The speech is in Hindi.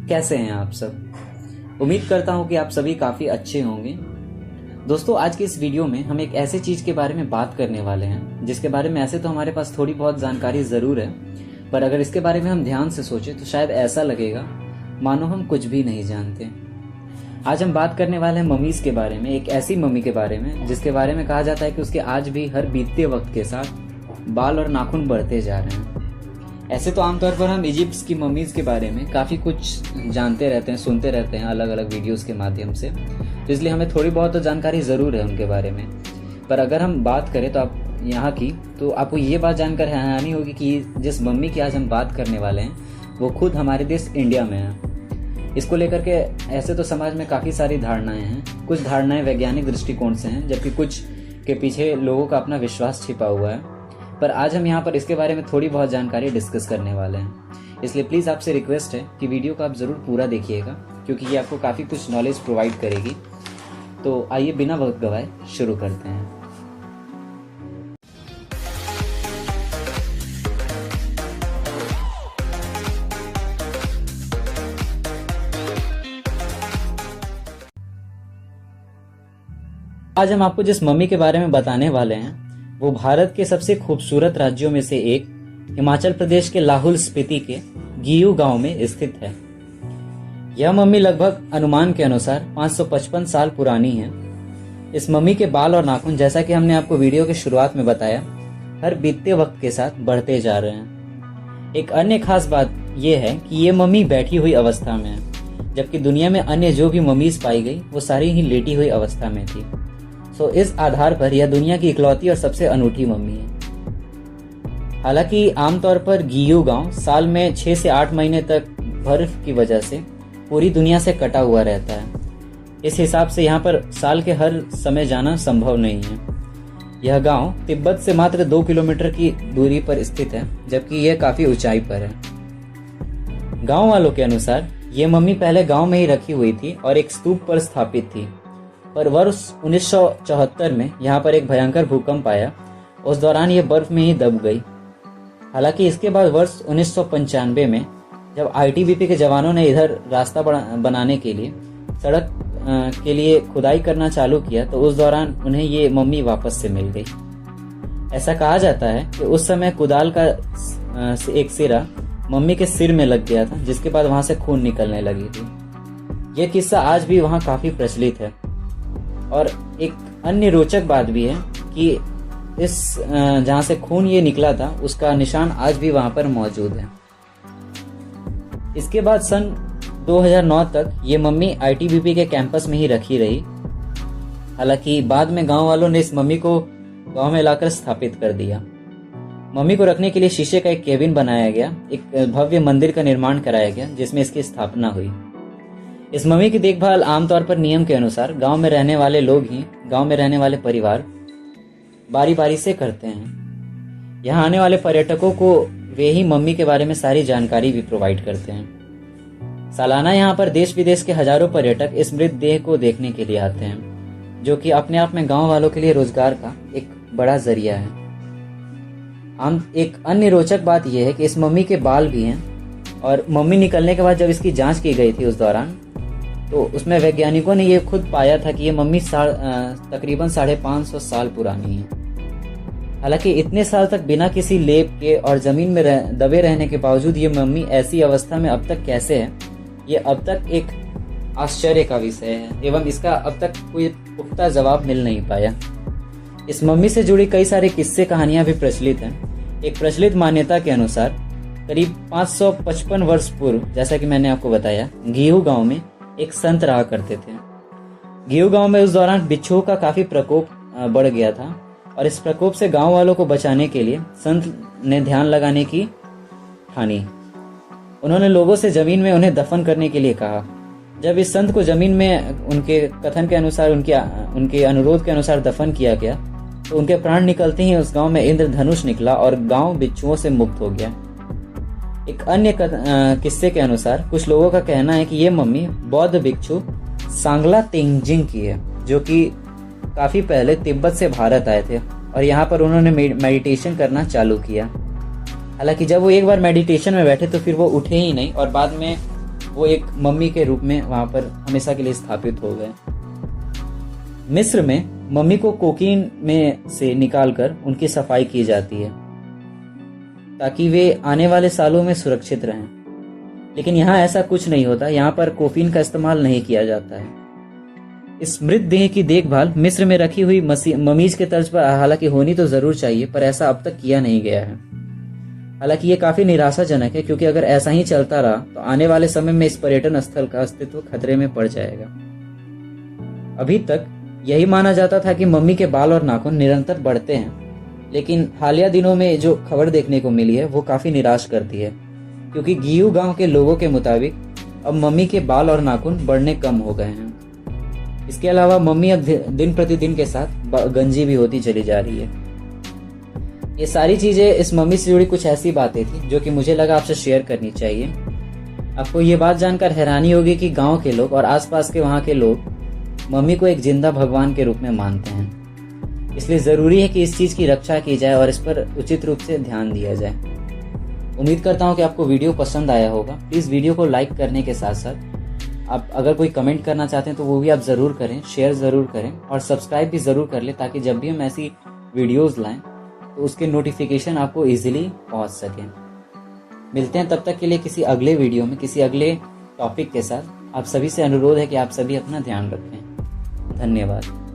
कैसे हैं आप सब। उम्मीद करता हूं कि आप सभी काफ़ी अच्छे होंगे। दोस्तों, आज के इस वीडियो में हम एक ऐसे चीज़ के बारे में बात करने वाले हैं जिसके बारे में ऐसे तो हमारे पास थोड़ी बहुत जानकारी ज़रूर है, पर अगर इसके बारे में हम ध्यान से सोचें तो शायद ऐसा लगेगा मानो हम कुछ भी नहीं जानते। आज हम बात करने वाले हैं मम्मीज़ के बारे में, एक ऐसी मम्मी के बारे में जिसके बारे में कहा जाता है कि उसके आज भी हर बीतते वक्त के साथ बाल और नाखून बढ़ते जा रहे हैं। ऐसे तो आमतौर पर हम इजिप्ट की मम्मीज़ के बारे में काफ़ी कुछ जानते रहते हैं, सुनते रहते हैं अलग अलग वीडियोस के माध्यम से, तो इसलिए हमें थोड़ी बहुत तो जानकारी ज़रूर है उनके बारे में। पर अगर हम बात करें तो आप यहाँ की, तो आपको ये बात जानकर हैरानी होगी कि जिस मम्मी की आज हम बात करने वाले हैं वो खुद हमारे देश इंडिया में है। इसको लेकर के ऐसे तो समाज में काफ़ी सारी धारणाएँ हैं। कुछ धारणाएँ वैज्ञानिक दृष्टिकोण से हैं, जबकि कुछ के पीछे लोगों का अपना विश्वास छिपा हुआ है। पर आज हम यहाँ पर इसके बारे में थोड़ी बहुत जानकारी डिस्कस करने वाले हैं, इसलिए प्लीज़ आपसे रिक्वेस्ट है कि वीडियो को आप ज़रूर पूरा देखिएगा, क्योंकि ये आपको काफ़ी कुछ नॉलेज प्रोवाइड करेगी। तो आइए बिना वक्त गवाए शुरू करते हैं। आज हम आपको जिस मम्मी के बारे में बताने वाले हैं वो भारत के सबसे खूबसूरत राज्यों में से एक हिमाचल प्रदेश के लाहौल स्पीति के गियू गांव में स्थित है। यह मम्मी लगभग अनुमान के अनुसार 555 साल पुरानी है। इस मम्मी के बाल और नाखून, जैसा कि हमने आपको वीडियो के शुरुआत में बताया, हर बीतते वक्त के साथ बढ़ते जा रहे हैं। एक अन्य खास बात यह है कि ये मम्मी बैठी हुई अवस्था में है, जबकि दुनिया में अन्य जो भी मम्मीज पाई गई वो सारी ही लेटी हुई अवस्था में थी। तो इस आधार पर यह दुनिया की इकलौती और सबसे अनूठी मम्मी है। हालांकि आमतौर पर गियू गांव साल में 6 से 8 महीने तक बर्फ की वजह से पूरी दुनिया से कटा हुआ रहता है। इस हिसाब से यहाँ पर साल के हर समय जाना संभव नहीं है। यह गांव तिब्बत से मात्र 2 किलोमीटर की दूरी पर स्थित है, जबकि यह काफी ऊंचाई पर है। गांव वालों के अनुसार ये मम्मी पहले गांव में ही रखी हुई थी और एक स्तूप पर स्थापित थी, पर वर्ष 1974 में यहाँ पर एक भयंकर भूकंप आया। उस दौरान ये बर्फ में ही दब गई। हालांकि इसके बाद वर्ष 1995 में जब आईटीबीपी के जवानों ने इधर रास्ता बनाने के लिए सड़क के लिए खुदाई करना चालू किया, तो उस दौरान उन्हें ये मम्मी वापस से मिल गई। ऐसा कहा जाता है कि उस समय कुदाल का एक सिरा मम्मी के सिर में लग गया था, जिसके बाद वहां से खून निकलने लगी थी। यह किस्सा आज भी वहां काफी प्रचलित है। और एक अन्य रोचक बात भी है कि इस जहां से खून ये निकला था उसका निशान आज भी वहां पर मौजूद है। इसके बाद सन 2009 तक ये मम्मी आईटीबीपी के कैंपस में ही रखी रही। हालांकि बाद में गांव वालों ने इस मम्मी को गांव में लाकर स्थापित कर दिया। मम्मी को रखने के लिए शीशे का एक केबिन बनाया गया, एक भव्य मंदिर का निर्माण कराया गया जिसमें इसकी स्थापना हुई। इस मम्मी की देखभाल आमतौर पर नियम के अनुसार गांव में रहने वाले लोग ही, गांव में रहने वाले परिवार बारी बारी से करते हैं। यहाँ आने वाले पर्यटकों को वे ही मम्मी के बारे में सारी जानकारी भी प्रोवाइड करते हैं। सालाना यहाँ पर देश विदेश के हजारों पर्यटक इस मृतदेह को देखने के लिए आते हैं, जो कि अपने आप में गांव वालों के लिए रोजगार का एक बड़ा जरिया है। एक अन्य रोचक बात यह है कि इस मम्मी के बाल भी हैं, और मम्मी निकलने के बाद जब इसकी जांच की गई थी उस दौरान, तो उसमें वैज्ञानिकों ने ये खुद पाया था कि ये मम्मी तकरीबन 550 साल पुरानी है। हालांकि इतने साल तक बिना किसी लेप के और जमीन में दबे रहने के बावजूद ये मम्मी ऐसी अवस्था में अब तक कैसे है, ये अब तक एक आश्चर्य का विषय है, एवं इसका अब तक कोई पुख्ता जवाब मिल नहीं पाया। इस मम्मी से जुड़ी कई सारे किस्से कहानियां भी प्रचलित हैं। एक प्रचलित मान्यता के अनुसार करीब 555 वर्ष पूर्व, जैसा कि मैंने आपको बताया, गियू गांव में एक संत रहा करते थे। गियू गांव में उस दौरान बिच्छुओं का काफी प्रकोप बढ़ गया था, और इस प्रकोप से गांव वालों को बचाने के लिए संत ने ध्यान लगाने की ठानी। उन्होंने लोगों से जमीन में उन्हें दफन करने के लिए कहा। जब इस संत को जमीन में उनके कथन के अनुसार, उनके अनुरोध के अनुसार दफन किया गया, तो उनके प्राण निकलते ही उस गांव में इंद्रधनुष निकला और गांव बिच्छुओं से मुक्त हो गया। एक अन्य किस्से के अनुसार कुछ लोगों का कहना है कि ये मम्मी बौद्ध भिक्षु सांगला तेंजिंग की है, जो कि काफी पहले तिब्बत से भारत आए थे और यहाँ पर उन्होंने मेडिटेशन करना चालू किया। हालांकि जब वो एक बार मेडिटेशन में बैठे तो फिर वो उठे ही नहीं और बाद में वो एक मम्मी के रूप में वहां पर हमेशा के लिए स्थापित हो गए। मिस्र में मम्मी को कोकीन में से निकालकर उनकी सफाई की जाती है ताकि वे आने वाले सालों में सुरक्षित रहें। लेकिन यहाँ ऐसा कुछ नहीं होता, यहाँ पर कोकीन का इस्तेमाल नहीं किया जाता है। इस मृत देह की देखभाल मिस्र में रखी हुई ममीज के तर्ज पर हालांकि होनी तो जरूर चाहिए, पर ऐसा अब तक किया नहीं गया है। हालांकि ये काफी निराशाजनक है, क्योंकि अगर ऐसा ही चलता रहा तो आने वाले समय में इस पर्यटन स्थल का अस्तित्व खतरे में पड़ जाएगा। अभी तक यही माना जाता था कि मम्मी के बाल और नाखून निरंतर बढ़ते हैं, लेकिन हालिया दिनों में जो खबर देखने को मिली है वो काफी निराश करती है, क्योंकि गियू गांव के लोगों के मुताबिक अब मम्मी के बाल और नाखून बढ़ने कम हो गए हैं। इसके अलावा मम्मी अब दिन प्रतिदिन के साथ गंजी भी होती चली जा रही है। ये सारी चीजें इस मम्मी से जुड़ी कुछ ऐसी बातें थी जो कि मुझे लगा आपसे शेयर करनी चाहिए। आपको ये बात जानकर हैरानी होगी कि गांव के लोग और आसपास के वहां के लोग मम्मी को एक जिंदा भगवान के रूप में मानते हैं। इसलिए जरूरी है कि इस चीज की रक्षा की जाए और इस पर उचित रूप से ध्यान दिया जाए। उम्मीद करता हूँ कि आपको वीडियो पसंद आया होगा। प्लीज वीडियो को लाइक करने के साथ साथ आप अगर कोई कमेंट करना चाहते हैं तो वो भी आप जरूर करें, शेयर जरूर करें और सब्सक्राइब भी जरूर कर लें, ताकि जब भी हम ऐसी वीडियोस लाएं तो उसके नोटिफिकेशन आपको इजीली पहुंच सकें। मिलते हैं तब तक के लिए किसी अगले वीडियो में किसी अगले टॉपिक के साथ। आप सभी से अनुरोध है कि आप सभी अपना ध्यान रखें। धन्यवाद।